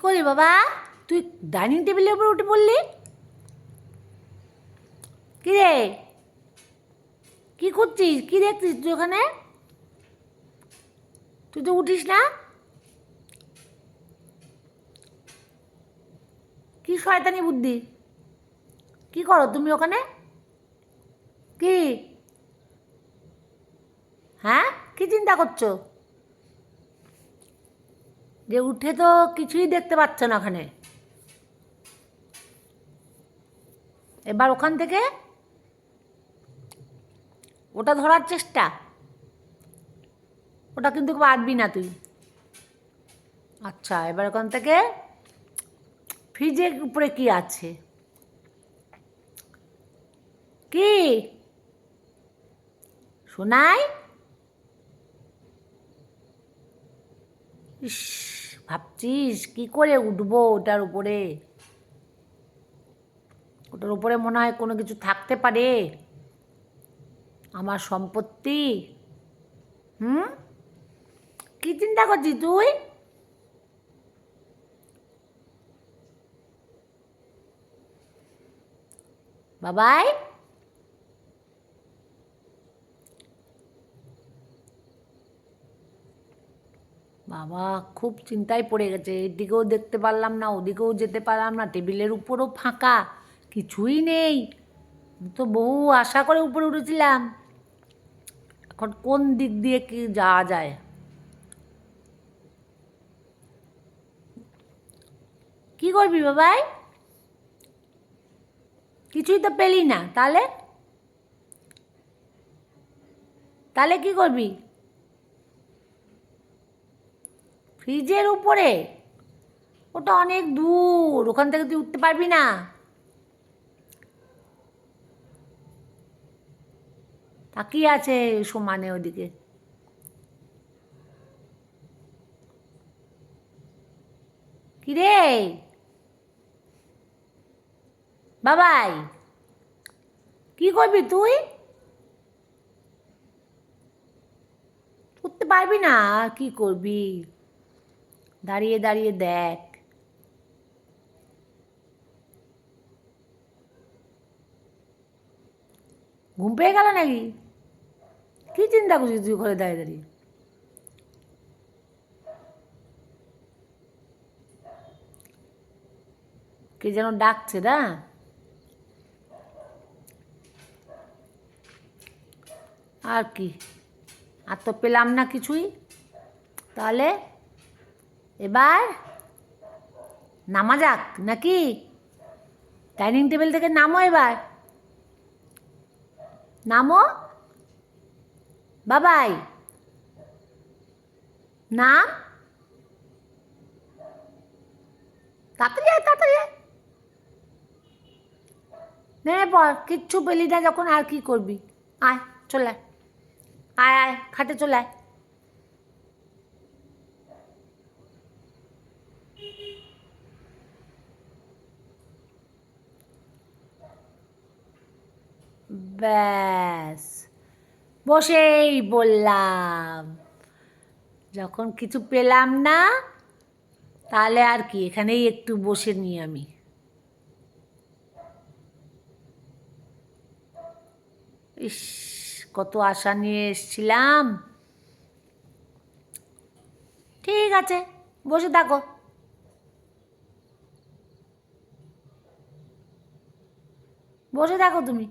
করলি বাবা? তুই ডাইনিং টেবিলের উপর উঠে পড়লি? কি রে, কি করছিস? কি দেখছিস তুই ওখানে? তুই তো উঠিস না। কি শয়তানি বুদ্ধি! কি করো তুমি ওখানে? কি? হ্যাঁ, কি চিন্তা করছো? যে উঠে তো কিছুই দেখতে পাচ্ছ না ওখানে। এবার ওখান থেকে ওটা ধরার চেষ্টা, ওটা কিন্তু পারবি না তুই। আচ্ছা, এবার ওখান থেকে ফ্রিজের উপরে কি আছে? কি শোনাই? ইস, ভাবছিস কি করে উঠবো ওটার উপরে? ওটার উপরে মনে হয় কোনো কিছু থাকতে পারে, আমার সম্পত্তি। হুম, কি চিন্তা করছিস তুই? বাবাই, বাবা খুব চিন্তায় পড়ে গেছে। এদিকেও দেখতে পারলাম না, ওদিকেও যেতে পারলাম না, টেবিলের উপরও ফাঁকা, কিছুই নেই। তো বহু আশা করে উপরে উঠেছিলাম, এখন কোন দিক দিয়ে কি যাওয়া যায়? কি করবি বাবাই? কিছুই তো পেলি না, তাহলে তাহলে কি করবি? ফ্রিজের উপরে? ওটা অনেক দূর, ওখান থেকে তুই উঠতে পারবি না। তাকিয়ে আছে সমানে ওদিকে। কিরে বাবাই, কি করবি তুই? উঠতে পারবি না, আর কি করবি? দাঁড়িয়ে দাঁড়িয়ে দেখ। ঘুম পেয়ে গেল নাকি? কি চিন্তা করছিস তুই ঘরে দাঁড়িয়ে দাঁড়িয়ে? কে যেন ডাকছে না? আর কি, আর তো পেলাম না কিছুই। তাহলে এবার নামা যাক নাকি? ডাইনিং টেবিল থেকে নামো এবার, নামো বাবাই, নাম, তাড়াতাড়ি আয়, তাড়াতাড়ি আয়। নেমে পর, কিচ্ছু পেলি না যখন আর কি করবি? আয়, চলে আয়, আয় আয়, খাটে চলে আয়। ব্যাস, বসেই বললাম, যখন কিছু পেলাম না তাহলে আর কি, এখানেই একটু বসে নিই আমি। ইস, কত আশা নিয়ে এসছিলাম। ঠিক আছে, বসে থাকো, বসে থাকো তুমি।